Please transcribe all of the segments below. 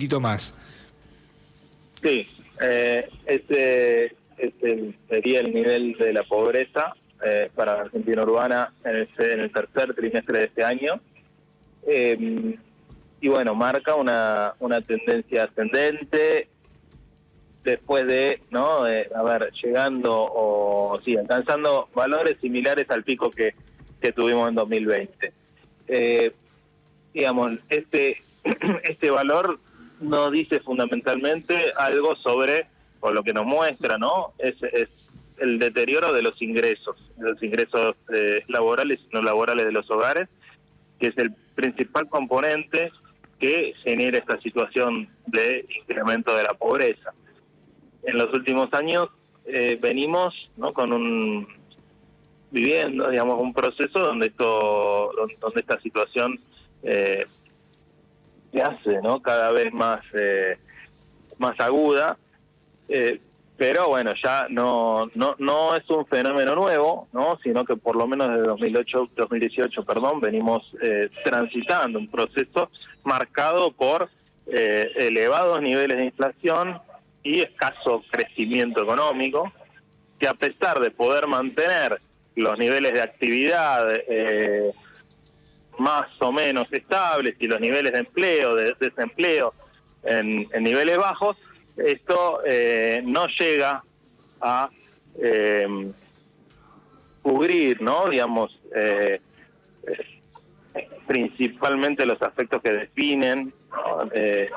poquitito más. Sí, este sería el nivel de la pobreza para la Argentina urbana en el tercer trimestre de este año. Y bueno, marca una tendencia ascendente después de, ¿no? Alcanzando valores similares al pico que tuvimos en 2020. Digamos, este valor nos dice fundamentalmente algo sobre, o lo que nos muestra, ¿no? Es el deterioro de los ingresos laborales y no laborales de los hogares, que es el principal componente que genera esta situación de incremento de la pobreza. En los últimos años venimos, ¿no?, viviendo, digamos, un proceso donde esta situación se hace, ¿no?, cada vez más aguda, pero bueno, ya no es un fenómeno nuevo, ¿no?, sino que por lo menos desde 2018, venimos transitando un proceso marcado por elevados niveles de inflación y escaso crecimiento económico, que a pesar de poder mantener los niveles de actividad más o menos estables y los niveles de empleo, de desempleo en niveles bajos, esto no llega a cubrir, ¿no?, digamos, principalmente los aspectos que definen, ¿no?,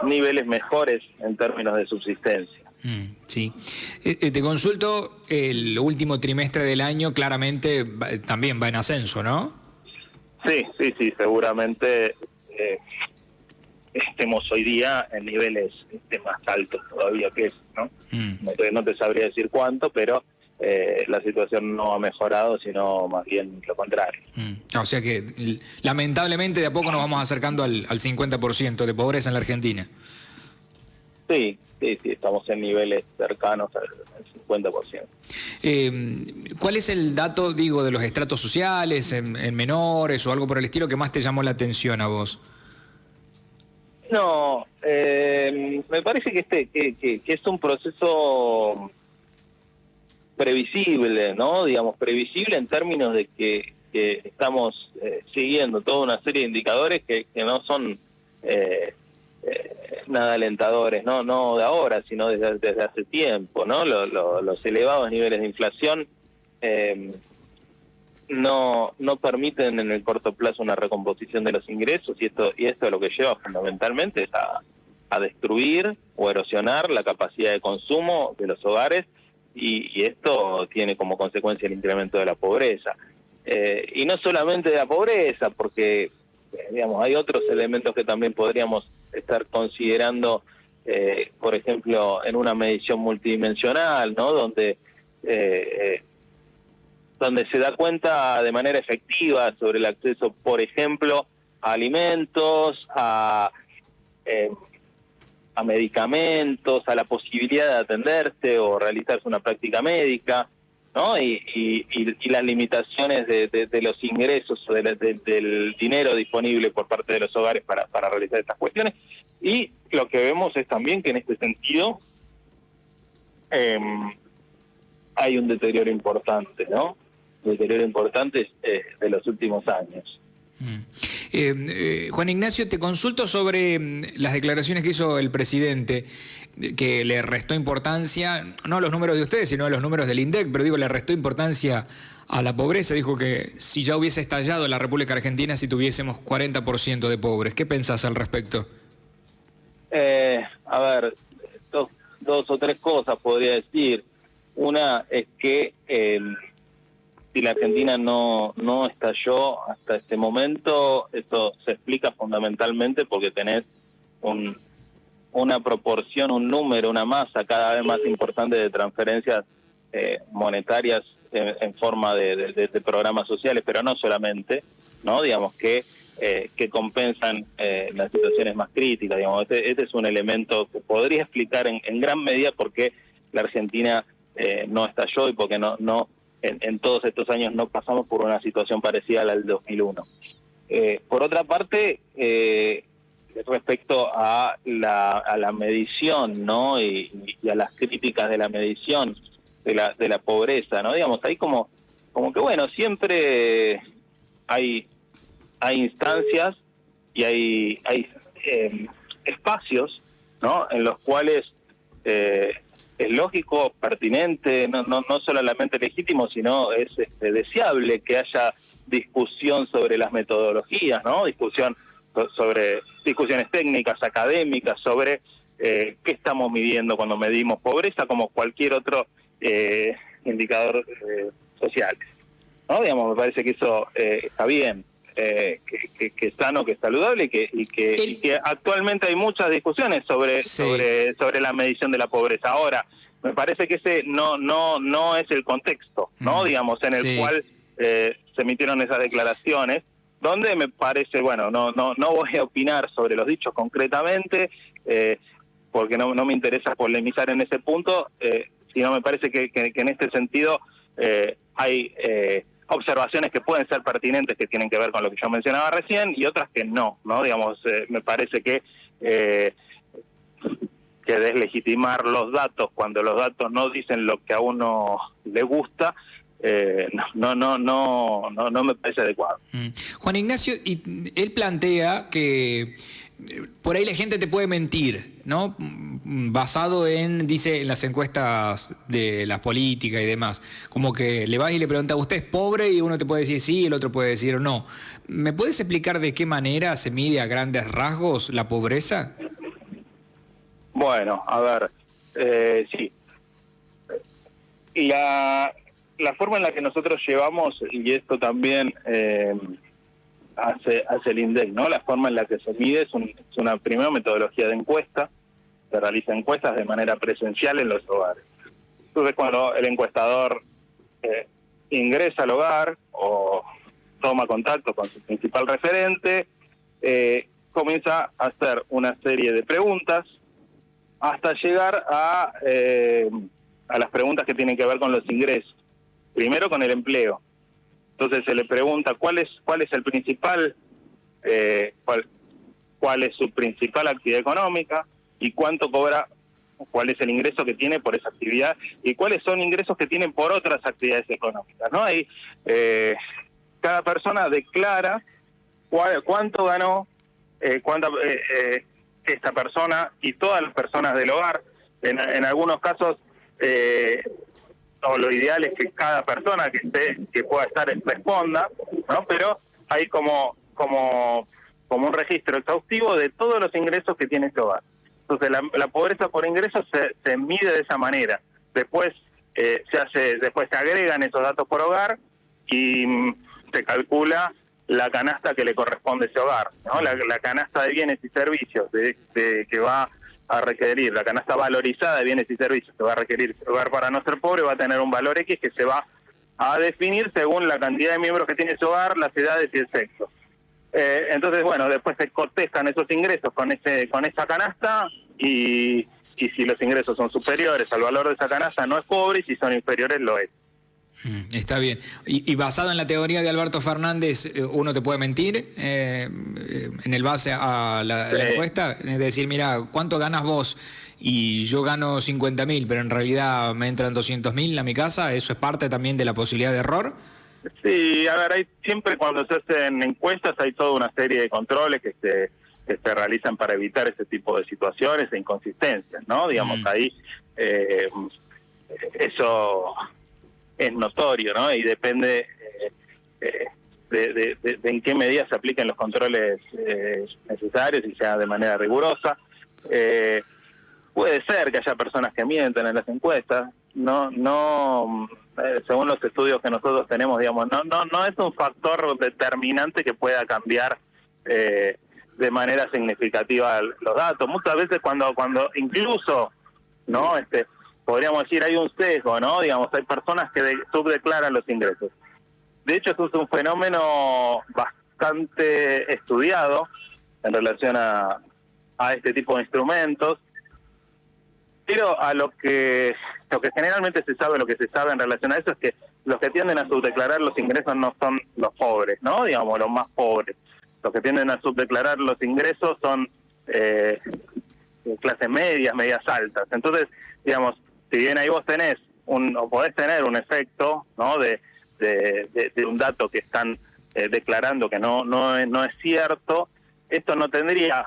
niveles mejores en términos de subsistencia. Sí. Te consulto, el último trimestre del año claramente también va en ascenso, ¿no? Sí, seguramente estemos hoy día en niveles más altos todavía que eso, ¿no? No te sabría decir cuánto, pero la situación no ha mejorado, sino más bien lo contrario. O sea que lamentablemente de a poco nos vamos acercando al 50% de pobreza en la Argentina. Sí, estamos en niveles cercanos al 50%. ¿Cuál es el dato, de los estratos sociales, en menores o algo por el estilo, que más te llamó la atención a vos? No, me parece que es un proceso previsible, ¿no? Digamos, previsible en términos de que estamos siguiendo toda una serie de indicadores que no son nada alentadores, no de ahora, sino desde hace tiempo, ¿no? Los elevados niveles de inflación no permiten en el corto plazo una recomposición de los ingresos, y esto lo que lleva fundamentalmente es a destruir o erosionar la capacidad de consumo de los hogares, y esto tiene como consecuencia el incremento de la pobreza. Y no solamente de la pobreza, porque digamos, hay otros elementos que también podríamos estar considerando, por ejemplo, en una medición multidimensional, ¿no?, donde se da cuenta de manera efectiva sobre el acceso, por ejemplo, a alimentos, a medicamentos, a la posibilidad de atenderse o realizarse una práctica médica, ¿no? Y las limitaciones de los ingresos o del dinero disponible por parte de los hogares para realizar estas cuestiones. Y lo que vemos es también que en este sentido hay un deterioro importante, ¿no? Deterioro importante de los últimos años. Juan Ignacio, te consulto sobre las declaraciones que hizo el presidente, que le restó importancia, no a los números de ustedes, sino a los números del INDEC, pero le restó importancia a la pobreza. Dijo que si ya hubiese estallado la República Argentina si tuviésemos 40% de pobres. ¿Qué pensás al respecto? A ver, dos o tres cosas podría decir. Una es que si la Argentina no estalló hasta este momento, esto se explica fundamentalmente porque tenés una proporción, un número, una masa cada vez más importante de transferencias monetarias en forma de programas sociales, pero no solamente, ¿no? Digamos que compensan las situaciones más críticas. Digamos, este es un elemento que podría explicar en gran medida por qué la Argentina no estalló y porque no en todos estos años no pasamos por una situación parecida a la del 2001. Por otra parte, respecto a la medición, ¿no? Y a las críticas de la medición de la pobreza, ¿no? Digamos, ahí como que bueno, siempre hay instancias y hay espacios, ¿no? En los cuales es lógico, pertinente, no solamente legítimo, sino es deseable que haya discusión sobre las metodologías, ¿no? Sobre discusiones técnicas, académicas, sobre qué estamos midiendo cuando medimos pobreza, como cualquier otro indicador social, ¿no? Digamos, me parece que eso está bien, que es sano, que es saludable y que actualmente hay muchas discusiones sobre la medición de la pobreza. Ahora, me parece que ese no es el contexto, ¿no? Digamos, en el cual se emitieron esas declaraciones, donde me parece, bueno, no voy a opinar sobre los dichos concretamente, porque no me interesa polemizar en ese punto, sino me parece que en este sentido hay observaciones que pueden ser pertinentes, que tienen que ver con lo que yo mencionaba recién, y otras que no, Digamos, me parece que deslegitimar los datos cuando los datos no dicen lo que a uno le gusta, no me parece adecuado. Juan Ignacio, y él plantea que por ahí la gente te puede mentir, ¿no? Basado dice, en las encuestas de la política y demás. Como que le vas y le preguntas, ¿usted es pobre? Y uno te puede decir sí, el otro puede decir no. ¿Me puedes explicar de qué manera se mide a grandes rasgos la pobreza? Bueno, a ver, sí. La forma en la que nosotros llevamos, y esto también hace el INDEC, ¿no? La forma en la que se mide es una primera metodología de encuesta. Se realiza encuestas de manera presencial en los hogares. Entonces, cuando el encuestador ingresa al hogar o toma contacto con su principal referente, comienza a hacer una serie de preguntas hasta llegar a las preguntas que tienen que ver con los ingresos. Primero con el empleo. Entonces se le pregunta cuál es el principal, cuál es su principal actividad económica y cuánto cobra, cuál es el ingreso que tiene por esa actividad y cuáles son ingresos que tienen por otras actividades económicas, ¿no? Ahí cada persona declara cuánto ganó, esta persona y todas las personas del hogar. En algunos casos, lo ideal es que cada persona que pueda estar responda, ¿no? Pero hay como un registro exhaustivo de todos los ingresos que tiene este hogar. Entonces la pobreza por ingresos se mide de esa manera. Después después se agregan esos datos por hogar y se calcula la canasta que le corresponde a ese hogar, ¿no? La canasta de bienes y servicios que va a requerir, la canasta valorizada de bienes y servicios que va a requerir ese hogar para no ser pobre, va a tener un valor X que se va a definir según la cantidad de miembros que tiene ese hogar, las edades y el sexo. Entonces, bueno, después se cotejan esos ingresos con esa canasta y si los ingresos son superiores al valor de esa canasta no es pobre y si son inferiores lo es. Está bien. Y basado en la teoría de Alberto Fernández, ¿uno te puede mentir en el base a la encuesta? Es decir, mira, ¿cuánto ganas vos? Y yo gano 50.000, pero en realidad me entran 200.000 a mi casa. ¿Eso es parte también de la posibilidad de error? Sí, a ver, siempre cuando se hacen encuestas hay toda una serie de controles que se realizan para evitar ese tipo de situaciones e inconsistencias, ¿no? Digamos, ahí eso es notorio, ¿no? Y depende de en qué medida se apliquen los controles necesarios y sea de manera rigurosa. Puede ser que haya personas que mienten en las encuestas, según los estudios que nosotros tenemos, digamos, no es un factor determinante que pueda cambiar de manera significativa los datos. Muchas veces cuando incluso, ¿no? Podríamos decir, hay un sesgo, ¿no? Digamos, hay personas que subdeclaran los ingresos. De hecho, esto es un fenómeno bastante estudiado en relación a este tipo de instrumentos, pero a lo que generalmente se sabe, lo que se sabe en relación a eso es que los que tienden a subdeclarar los ingresos no son los pobres, ¿no? Digamos, los más pobres. Los que tienden a subdeclarar los ingresos son clases medias, medias altas. Entonces, digamos, si bien ahí vos tenés o podés tener un efecto, ¿no?, de un dato que están declarando que no es cierto, esto no tendría,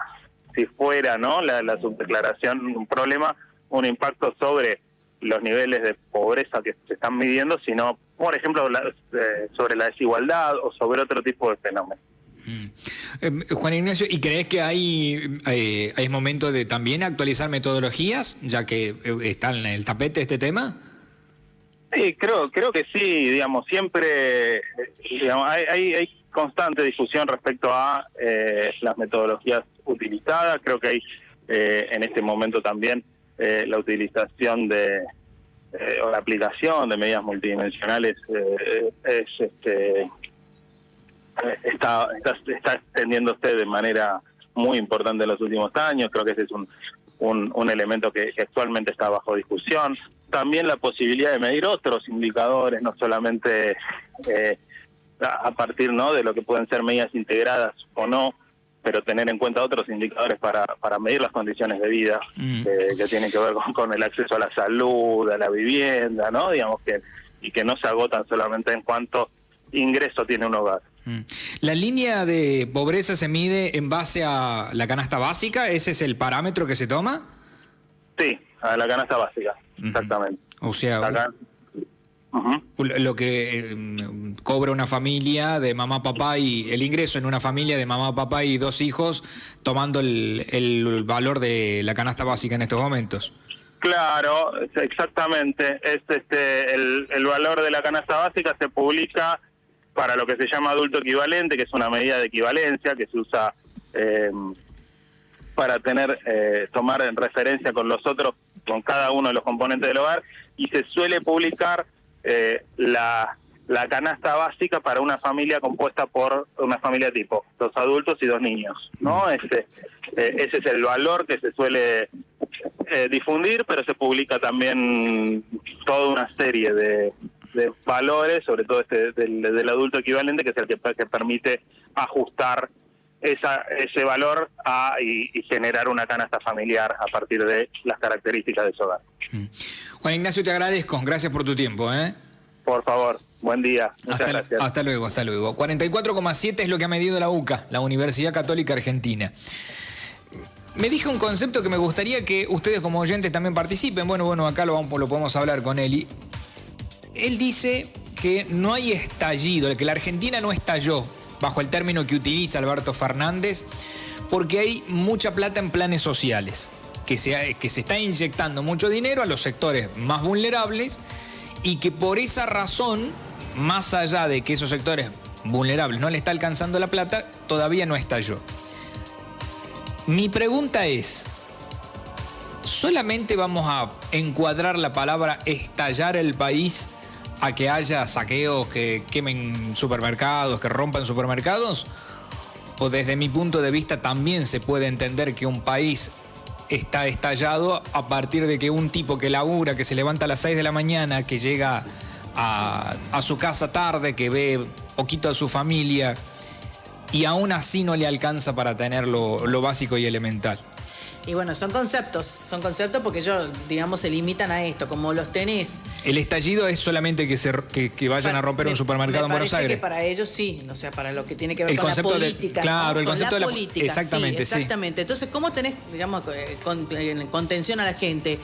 si fuera, ¿no?, la subdeclaración un problema, un impacto sobre los niveles de pobreza que se están midiendo, sino, por ejemplo, sobre la desigualdad o sobre otro tipo de fenómenos. Juan Ignacio, ¿y crees que hay momento de también actualizar metodologías, ya que está en el tapete este tema? Sí, creo que sí, digamos, siempre digamos, hay constante discusión respecto a las metodologías utilizadas. Creo que hay en este momento también la utilización o la aplicación de medidas multidimensionales está extendiéndose de manera muy importante en los últimos años. Creo que ese es un elemento que actualmente está bajo discusión. También la posibilidad de medir otros indicadores, no solamente a partir, ¿no?, de lo que pueden ser medidas integradas o no, pero tener en cuenta otros indicadores para medir las condiciones de vida que tienen que ver con el acceso a la salud, a la vivienda, ¿no?, digamos, y que no se agotan solamente en cuánto ingreso tiene un hogar. ¿La línea de pobreza se mide en base a la canasta básica? ¿Ese es el parámetro que se toma? Sí, a la canasta básica, exactamente. O sea, lo que cobra una familia de mamá, papá, y el ingreso en una familia de mamá, papá y 2 hijos, tomando el valor de la canasta básica en estos momentos. Claro, exactamente. El valor de la canasta básica se publica para lo que se llama adulto equivalente, que es una medida de equivalencia que se usa para tomar en referencia con cada uno de los componentes del hogar, y se suele publicar la canasta básica para una familia compuesta por una familia tipo 2 adultos y 2 niños, ¿no? Ese es el valor que se suele difundir, pero se publica también toda una serie de valores, sobre todo del adulto equivalente, que es el que permite ajustar ese valor y generar una canasta familiar a partir de las características de su hogar. Juan Ignacio, te agradezco. Gracias por tu tiempo. Por favor, buen día. Muchas gracias. Hasta luego, hasta luego. 44,7 es lo que ha medido la UCA, la Universidad Católica Argentina. Me dijo un concepto que me gustaría que ustedes como oyentes también participen. Bueno, acá lo podemos hablar con él. Él dice que no hay estallido, que la Argentina no estalló, bajo el término que utiliza Alberto Fernández, porque hay mucha plata en planes sociales, que se está inyectando mucho dinero a los sectores más vulnerables y que por esa razón, más allá de que esos sectores vulnerables no le está alcanzando la plata, todavía no estalló. Mi pregunta es, ¿solamente vamos a encuadrar la palabra estallar el país a que haya saqueos que quemen supermercados, que rompan supermercados? ¿O desde mi punto de vista también se puede entender que un país está estallado a partir de que un tipo que labura, que se levanta a las 6 de la mañana, que llega a su casa tarde, que ve poquito a su familia y aún así no le alcanza para tener lo básico y elemental? Y bueno, son conceptos porque ellos, digamos, se limitan a esto, como los tenés. ¿El estallido es solamente que vayan a romper un supermercado en Buenos Aires? Que para ellos sí, o sea, para lo que tiene que ver con la política. Claro, ¿no? El concepto con la de la política. Exactamente, sí. Exactamente. Entonces, ¿cómo tenés, digamos, contención a la gente?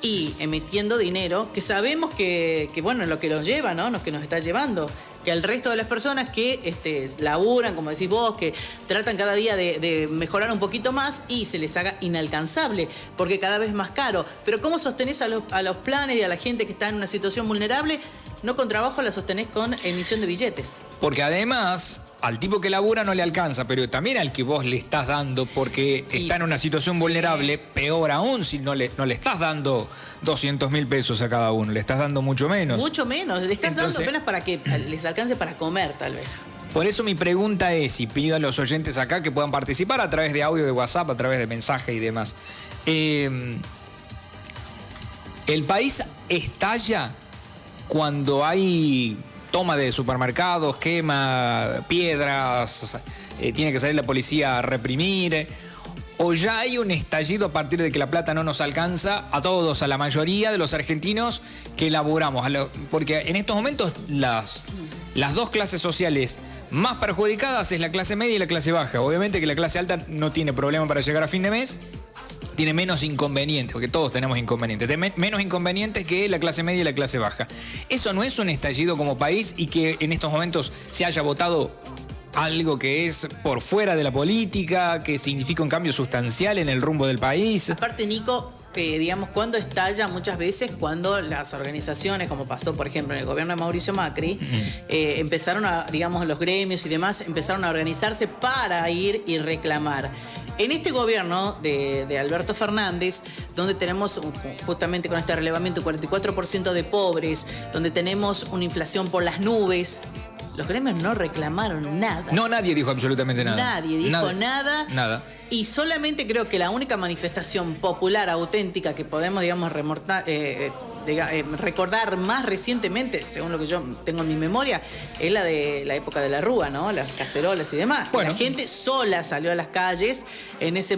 Y emitiendo dinero que sabemos que bueno, lo que nos lleva, ¿no? Lo que nos está llevando. Que al resto de las personas que laburan, como decís vos, que tratan cada día de mejorar un poquito más y se les haga inalcanzable, porque cada vez más caro. Pero ¿cómo sostenés a los planes y a la gente que está en una situación vulnerable? No con trabajo, la sostenés con emisión de billetes. Porque además, al tipo que labura no le alcanza, pero también al que vos le estás dando, porque está en una situación vulnerable, peor aún si no le estás dando 200.000 pesos a cada uno, le estás dando mucho menos. Mucho menos, le estás dando apenas para que les alcance para comer, tal vez. Por eso mi pregunta es, y pido a los oyentes acá que puedan participar a través de audio de WhatsApp, a través de mensaje y demás. ¿El país estalla cuando hay toma de supermercados, quema piedras, tiene que salir la policía a reprimir? ¿O ya hay un estallido a partir de que la plata no nos alcanza a todos, a la mayoría de los argentinos que laburamos? Porque en estos momentos las dos clases sociales más perjudicadas es la clase media y la clase baja. Obviamente que la clase alta no tiene problema para llegar a fin de mes, tiene menos inconvenientes, porque todos tenemos inconvenientes, menos inconvenientes que la clase media y la clase baja. ¿Eso no es un estallido como país y que en estos momentos se haya votado algo que es por fuera de la política, que significa un cambio sustancial en el rumbo del país? Aparte, Nico, digamos, cuando estalla muchas veces, cuando las organizaciones, como pasó por ejemplo en el gobierno de Mauricio Macri, empezaron a, digamos, los gremios y demás, empezaron a organizarse para ir y reclamar. En este gobierno de Alberto Fernández, donde tenemos justamente con este relevamiento 44% de pobres, donde tenemos una inflación por las nubes, los gremios no reclamaron nada. No, nadie dijo absolutamente nada. Nadie dijo nada. Nada. Y solamente creo que la única manifestación popular, auténtica, que podemos, digamos, recordar más recientemente, según lo que yo tengo en mi memoria, es la de la época de la Rúa, ¿no? Las cacerolas y demás. Bueno. La gente sola salió a las calles en ese momento.